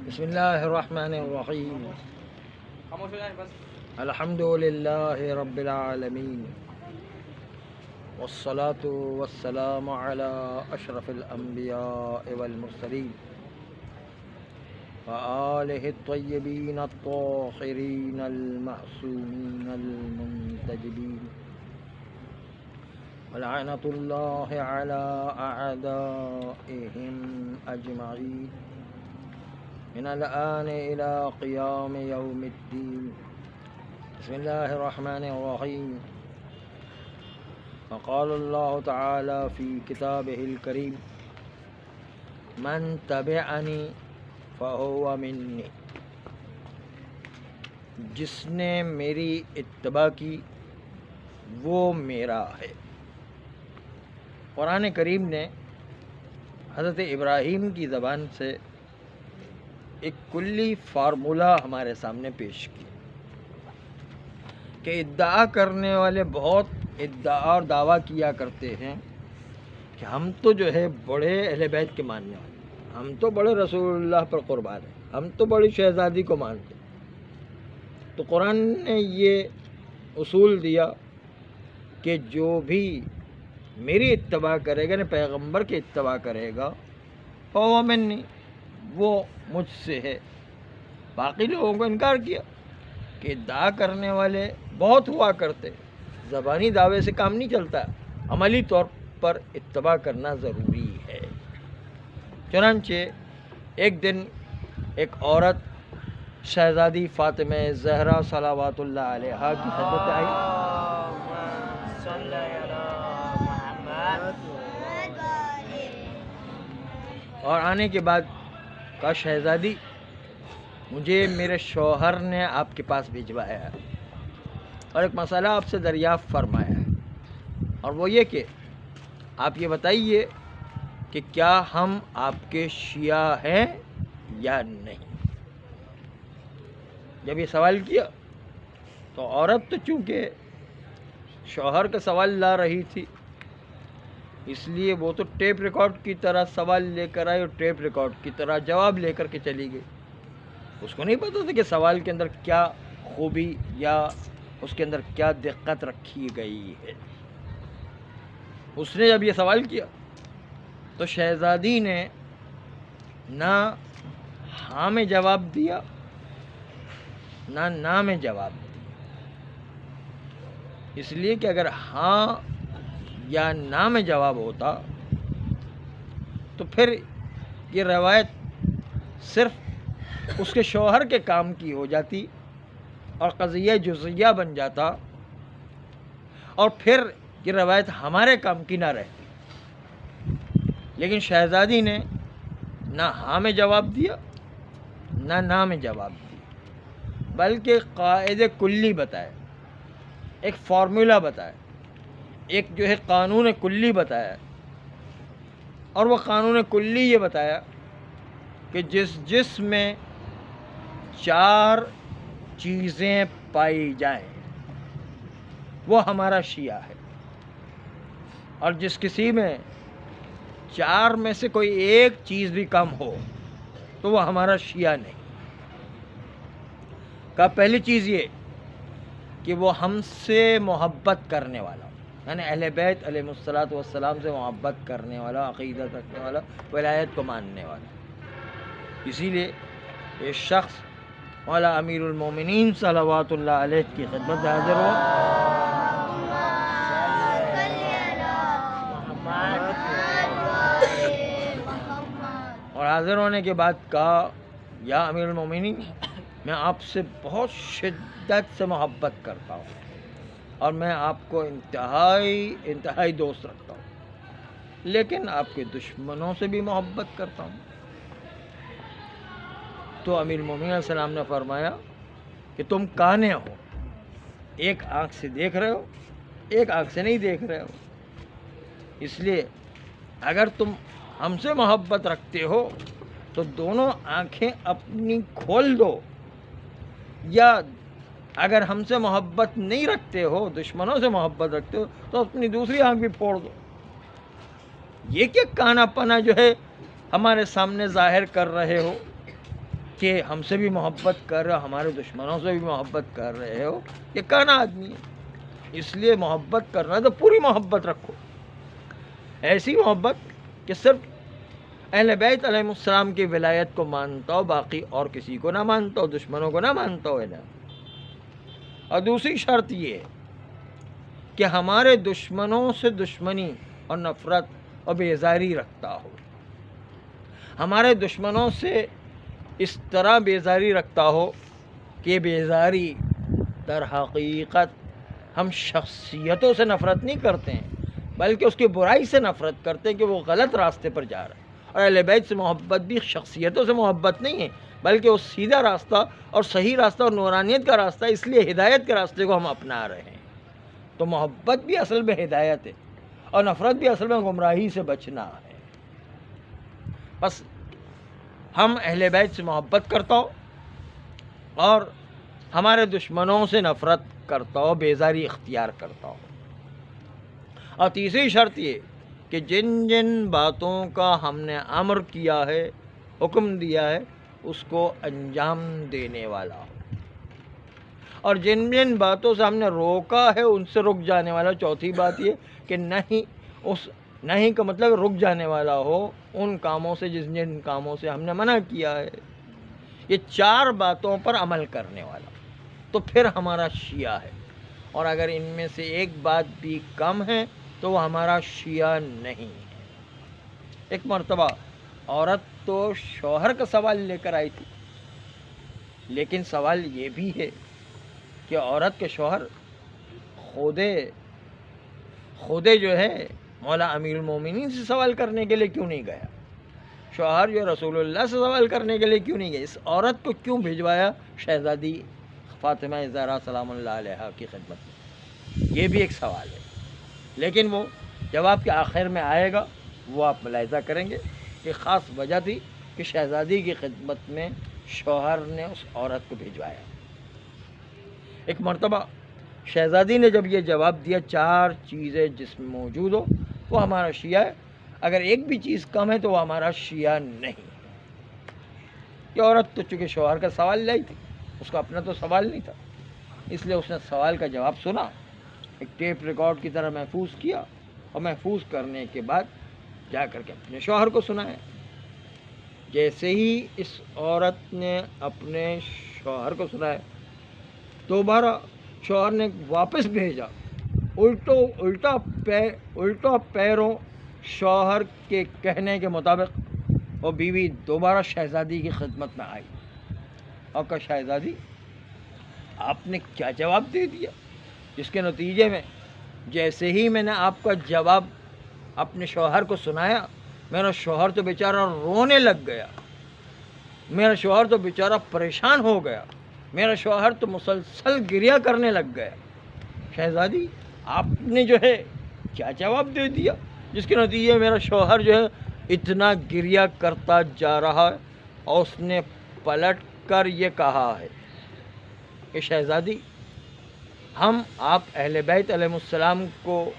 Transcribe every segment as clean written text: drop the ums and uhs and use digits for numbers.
بسم اللہ الرحمن الرحیم الحمد للہ رب العالمین والصلاة والسلام علی اشرف الانبیاء والمرسلین وآلہ الطیبین الطاہرین المعصومین المنتجبین ولعنۃ اللہ علی اعدائہم اجمعین من الآن إلى قيام يوم الدين. بسم الله الرحمن الرحيم. وقال الله تعالى في كتابه الكريم من تبعني فهو مني. جس نے میری اتباع کی وہ میرا ہے. قرآن کریم نے حضرت ابراہیم کی زبان سے ایک کلی فارمولہ ہمارے سامنے پیش کی کہ ادعا کرنے والے بہت ادعا اور دعویٰ کیا کرتے ہیں کہ ہم تو جو ہے بڑے اہل بیت کے ماننے والے، ہم تو بڑے رسول اللہ پر قربان ہیں، ہم تو بڑی شہزادی کو مانتے ہیں۔ تو قرآن نے یہ اصول دیا کہ جو بھی میری اتباع کرے گا، پیغمبر کی اتباع کرے گا، فہو منی، وہ مجھ سے ہے۔ باقی لوگوں کو انکار کیا کہ ادعا کرنے والے بہت ہوا کرتے، زبانی دعوے سے کام نہیں چلتا، عملی طور پر اتباع کرنا ضروری ہے۔ چنانچہ ایک دن ایک عورت شہزادی فاطمہ زہرا صلوات اللہ علیہا کی خدمت آئی اور آنے کے بعد کہا، شہزادی مجھے میرے شوہر نے آپ کے پاس بھیجوایا ہے اور ایک مسئلہ آپ سے دریافت فرمایا ہے، اور وہ یہ کہ آپ یہ بتائیے کہ کیا ہم آپ کے شیعہ ہیں یا نہیں۔ جب یہ سوال کیا تو عورت تو چونکہ شوہر کا سوال لا رہی تھی، اس لیے وہ تو ٹیپ ریکارڈ کی طرح سوال لے کر آئی اور ٹیپ ریکارڈ کی طرح جواب لے کر کے چلی گئی۔ اس کو نہیں پتہ تھا کہ سوال کے اندر کیا خوبی یا اس کے اندر کیا دقت رکھی گئی ہے۔ اس نے جب یہ سوال کیا تو شہزادی نے نہ ہاں میں جواب دیا نہ میں جواب دیا، اس لیے کہ اگر ہاں یا نہ میں جواب ہوتا تو پھر یہ روایت صرف اس کے شوہر کے کام کی ہو جاتی اور قضیہ جزیہ بن جاتا، اور پھر یہ روایت ہمارے کام کی نہ رہتی۔ لیکن شہزادی نے نہ ہاں میں جواب دیا نہ میں جواب دیا، بلکہ قاعدے کلی بتائے، ایک فارمولہ بتائے، ایک جو ہے قانون کلی بتایا، اور وہ قانون کلی یہ بتایا کہ جس میں 4 چیزیں پائی جائیں وہ ہمارا شیعہ ہے، اور جس کسی میں 4 میں سے کوئی ایک چیز بھی کم ہو تو وہ ہمارا شیعہ نہیں۔ کا پہلی چیز یہ کہ وہ ہم سے محبت کرنے والا، یعنی اہل بیت علیہ الصلوۃ والسلام سے محبت کرنے والا، عقیدت رکھنے والا، ولایت کو ماننے والا۔ اسی لیے یہ شخص مولا امیر المومنین صلوات اللہ علیہ کی خدمت میں حاضر ہوا اور حاضر ہونے کے بعد کہا، یا امیر المومنین، میں آپ سے بہت شدت سے محبت کرتا ہوں اور میں آپ کو انتہائی دوست رکھتا ہوں، لیکن آپ کے دشمنوں سے بھی محبت کرتا ہوں۔ تو امیر المومنین علیہ السلام نے فرمایا کہ تم کانے ہو، ایک آنکھ سے دیکھ رہے ہو، ایک آنکھ سے نہیں دیکھ رہے ہو، اس لیے اگر تم ہم سے محبت رکھتے ہو تو دونوں آنکھیں اپنی کھول دو، یا اگر ہم سے محبت نہیں رکھتے ہو، دشمنوں سے محبت رکھتے ہو، تو اپنی دوسری آنکھ بھی پھوڑ دو۔ یہ کیا کانا پنا جو ہے ہمارے سامنے ظاہر کر رہے ہو؟ کہ ہم سے بھی محبت کر رہے ہو، ہمارے دشمنوں سے بھی محبت کر رہے ہو، یہ کانا آدمی ہے۔ اس لیے محبت کرنا ہے تو پوری محبت رکھو، ایسی محبت کہ صرف اہل بیت علیہ السلام کی ولایت کو مانتا ہو، باقی اور کسی کو نہ مانتا ہو، دشمنوں کو نہ مانتا ہو۔ اور دوسری شرط یہ ہے کہ ہمارے دشمنوں سے دشمنی اور نفرت اور بیزاری رکھتا ہو، ہمارے دشمنوں سے اس طرح بیزاری رکھتا ہو کہ بیزاری در حقیقت ہم شخصیتوں سے نفرت نہیں کرتے ہیں، بلکہ اس کی برائی سے نفرت کرتے ہیں کہ وہ غلط راستے پر جا رہا ہے۔ اور اہل بیت سے محبت بھی شخصیتوں سے محبت نہیں ہے، بلکہ وہ سیدھا راستہ اور صحیح راستہ اور نورانیت کا راستہ، اس لیے ہدایت کے راستے کو ہم اپنا رہے ہیں۔ تو محبت بھی اصل میں ہدایت ہے، اور نفرت بھی اصل میں گمراہی سے بچنا ہے۔ بس ہم اہل بیت سے محبت کرتا ہو اور ہمارے دشمنوں سے نفرت کرتا ہو، بیزاری اختیار کرتا ہو۔ اور تیسری شرط یہ کہ جن جن باتوں کا ہم نے امر کیا ہے، حکم دیا ہے، اس کو انجام دینے والا ہو، اور جن جن باتوں سے ہم نے روکا ہے ان سے رک جانے والا۔ چوتھی بات یہ کہ نہیں کا مطلب رک جانے والا ہو ان کاموں سے جن کاموں سے ہم نے منع کیا ہے۔ یہ چار باتوں پر عمل کرنے والا تو پھر ہمارا شیعہ ہے، اور اگر ان میں سے ایک بات بھی کم ہے تو وہ ہمارا شیعہ نہیں ہے۔ ایک مرتبہ عورت تو شوہر کا سوال لے کر آئی تھی، لیکن سوال یہ بھی ہے کہ عورت کے شوہر خودے جو ہے مولا امیر المومنین سے سوال کرنے کے لیے کیوں نہیں گیا؟ شوہر جو رسول اللہ سے سوال کرنے کے لیے کیوں نہیں گیا؟ اس عورت کو کیوں بھجوایا شہزادی فاطمہ زہرا سلام اللہ علیہا کی خدمت میں؟ یہ بھی ایک سوال ہے، لیکن وہ جواب کے آخر میں آئے گا، وہ آپ ملاحظہ کریں گے کہ خاص وجہ تھی کہ شہزادی کی خدمت میں شوہر نے اس عورت کو بھجوایا۔ ایک مرتبہ شہزادی نے جب یہ جواب دیا، چار چیزیں جس میں موجود ہو وہ ہمارا شیعہ ہے، اگر ایک بھی چیز کم ہے تو وہ ہمارا شیعہ نہیں۔ یہ عورت تو چونکہ شوہر کا سوال لائی تھی، اس کا اپنا تو سوال نہیں تھا، اس لیے اس نے سوال کا جواب سنا، ایک ٹیپ ریکارڈ کی طرح محفوظ کیا، اور محفوظ کرنے کے بعد جا کر کے اپنے شوہر کو سنایا۔ جیسے ہی اس عورت نے اپنے شوہر کو سنایا، دوبارہ شوہر نے واپس بھیجا، الٹا پیروں شوہر کے کہنے کے مطابق وہ بیوی دوبارہ شہزادی کی خدمت میں آئی اور کہا، شہزادی آپ نے کیا جواب دے دیا؟ جس کے نتیجے میں جیسے ہی میں نے آپ کا جواب اپنے شوہر کو سنایا، میرا شوہر تو بیچارہ رونے لگ گیا، میرا شوہر تو بیچارہ پریشان ہو گیا، میرا شوہر تو مسلسل گریہ کرنے لگ گیا۔ شہزادی آپ نے جو ہے کیا جواب دے دیا جس کے نتیجے میں میرا شوہر جو ہے اتنا گریہ کرتا جا رہا ہے؟ اور اس نے پلٹ کر یہ کہا ہے کہ شہزادی ہم آپ اہل بیت علیہ السلام کو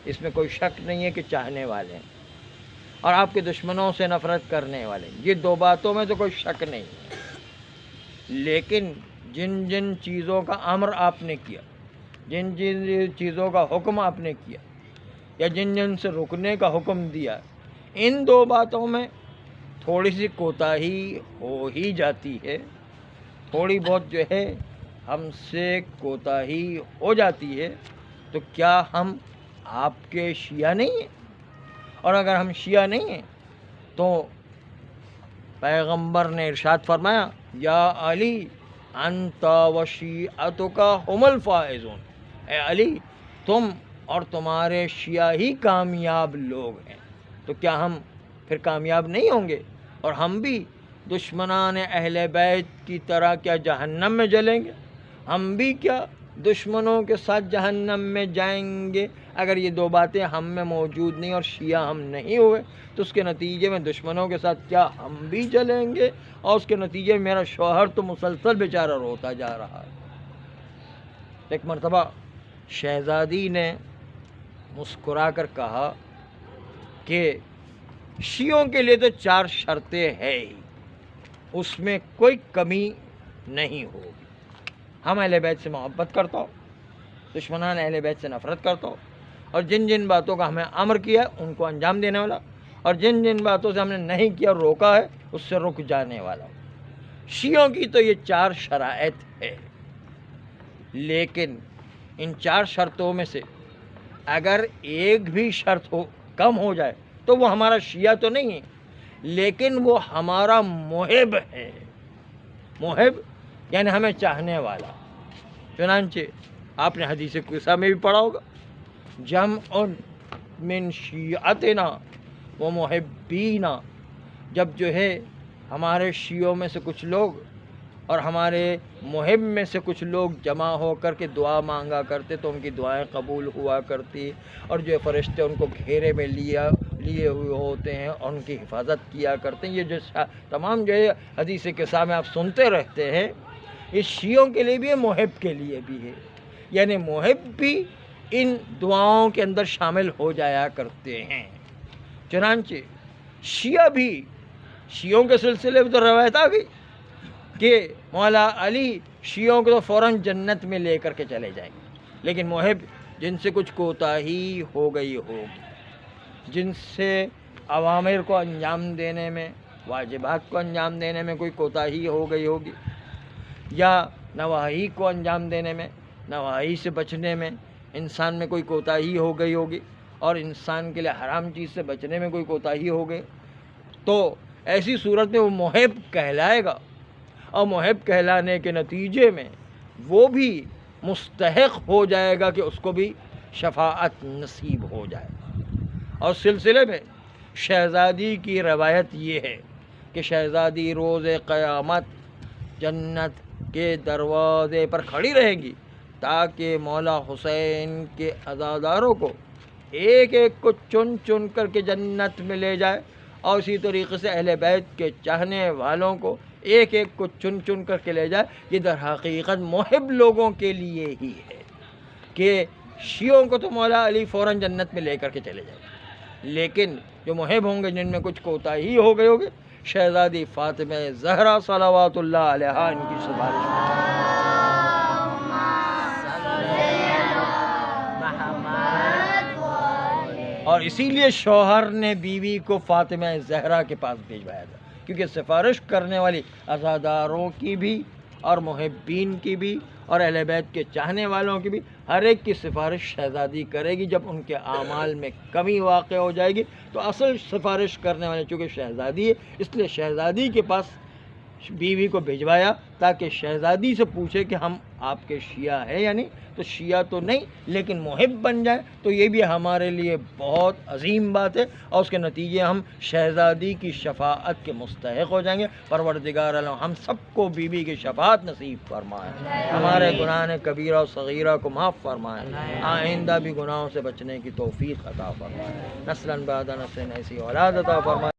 اس میں کوئی شک نہیں ہے کہ چاہنے والے ہیں، اور آپ کے دشمنوں سے نفرت کرنے والے ہیں، یہ دو باتوں میں تو کوئی شک نہیں ہے، لیکن جن جن چیزوں کا امر آپ نے کیا، جن جن چیزوں کا حکم آپ نے کیا، یا جن جن سے رکنے کا حکم دیا، ان دو باتوں میں تھوڑی سی کوتاہی ہو ہی جاتی ہے، تھوڑی بہت جو ہے ہم سے کوتاہی ہو جاتی ہے، تو کیا ہم آپ کے شیعہ نہیں ہیں؟ اور اگر ہم شیعہ نہیں ہیں تو پیغمبر نے ارشاد فرمایا، یا علی انت و شیعتک هم الفائزون، اے علی تم اور تمہارے شیعہ ہی کامیاب لوگ ہیں، تو کیا ہم پھر کامیاب نہیں ہوں گے؟ اور ہم بھی دشمنان اہل بیت کی طرح کیا جہنم میں جلیں گے؟ ہم بھی کیا دشمنوں کے ساتھ جہنم میں جائیں گے؟ اگر یہ دو باتیں ہم میں موجود نہیں اور شیعہ ہم نہیں ہوئے تو اس کے نتیجے میں دشمنوں کے ساتھ کیا ہم بھی جلیں گے؟ اور اس کے نتیجے میں میرا شوہر تو مسلسل بیچارہ روتا جا رہا ہے۔ ایک مرتبہ شہزادی نے مسکرا کر کہا کہ شیعوں کے لیے تو چار شرطیں ہیں ہی، اس میں کوئی کمی نہیں ہوگی۔ ہم اہل بیت سے محبت کرتا ہو، دشمنان اہل بیت سے نفرت کرتا ہو، اور جن جن باتوں کا ہمیں امر کیا ہے ان کو انجام دینے والا، اور جن جن باتوں سے ہم نے نہیں کیا روکا ہے اس سے رک جانے والا۔ شیعوں کی تو یہ 4 شرائط ہے، لیکن ان 4 شرطوں میں سے اگر ایک بھی شرط کم ہو جائے تو وہ ہمارا شیعہ تو نہیں ہے، لیکن وہ ہمارا محب ہے۔ محب یعنی ہمیں چاہنے والا۔ چنانچہ آپ نے حدیث قدسی میں بھی پڑھا ہوگا، جمع من شیعتنا و محبینا، جب جو ہے ہمارے شیعوں میں سے کچھ لوگ اور ہمارے محب میں سے کچھ لوگ جمع ہو کر کے دعا مانگا کرتے تو ان کی دعائیں قبول ہوا کرتی، اور جو فرشتے ان کو گھیرے میں لیے ہوئے ہوتے ہیں اور ان کی حفاظت کیا کرتے ہیں۔ یہ جو تمام جو ہے حدیث قدسی میں آپ سنتے رہتے ہیں، یہ شیعوں کے لیے بھی ہے، محب کے لیے بھی ہے، یعنی محب بھی ان دعاؤں کے اندر شامل ہو جایا کرتے ہیں۔ چنانچہ شیعہ بھی، شیعوں کے سلسلے میں تو روایت آ گئی کہ مولا علی شیعوں کو تو فوراً جنت میں لے کر کے چلے جائیں گے، لیکن محب جن سے کچھ کوتاہی ہو گئی ہوگی، جن سے اوامر کو انجام دینے میں، واجبات کو انجام دینے میں کوئی کوتاہی ہو گئی ہوگی، یا نواہی کو انجام دینے میں، نواہی سے بچنے میں انسان میں کوئی کوتاہی ہو گئی ہوگی، اور انسان کے لیے حرام چیز سے بچنے میں کوئی کوتاہی ہو گئی، تو ایسی صورت میں وہ محب کہلائے گا، اور محب کہلانے کے نتیجے میں وہ بھی مستحق ہو جائے گا کہ اس کو بھی شفاعت نصیب ہو جائے۔ اور سلسلے میں شہزادی کی روایت یہ ہے کہ شہزادی روز قیامت جنت کے دروازے پر کھڑی رہیں گی تاکہ مولا حسین کے عزاداروں کو ایک ایک کو چن چن کر کے جنت میں لے جائے، اور اسی طریقے سے اہل بیت کے چاہنے والوں کو ایک ایک کو چن چن کر کے لے جائے۔ یہ در حقیقت محب لوگوں کے لیے ہی ہے کہ شیعوں کو تو مولا علی فوراً جنت میں لے کر کے چلے جائے، لیکن جو محب ہوں گے جن میں کچھ کوتاہی ہو گئی ہوگی، شہزادی فاطمہ زہرا صلوات اللہ علیہا ان کی سفارش اور اسی لیے شوہر نے بیوی کو فاطمہ زہرا کے پاس بھیجوایا تھا، کیونکہ سفارش کرنے والی عزاداروں کی بھی اور محبین کی بھی اور اہل بیت کے چاہنے والوں کی بھی ہر ایک کی سفارش شہزادی کرے گی۔ جب ان کے اعمال میں کمی واقع ہو جائے گی تو اصل سفارش کرنے والے چونکہ شہزادی ہے، اس لیے شہزادی کے پاس بیوی کو بھیجوایا تاکہ شہزادی سے پوچھے کہ ہم آپ کے شیعہ ہیں یا نہیں، تو شیعہ تو نہیں لیکن محب بن جائے تو یہ بھی ہمارے لیے بہت عظیم بات ہے، اور اس کے نتیجے ہم شہزادی کی شفاعت کے مستحق ہو جائیں گے۔ پروردگار عالم ہم سب کو بیوی کی شفاعت نصیب فرمائے، ہمارے گناہ کبیرہ و صغیرہ کو معاف فرمائے، آئندہ بھی گناہوں سے بچنے کی توفیق عطا فرمائے، نسلاً بعد نسل ایسی اولاد عطا فرمائے۔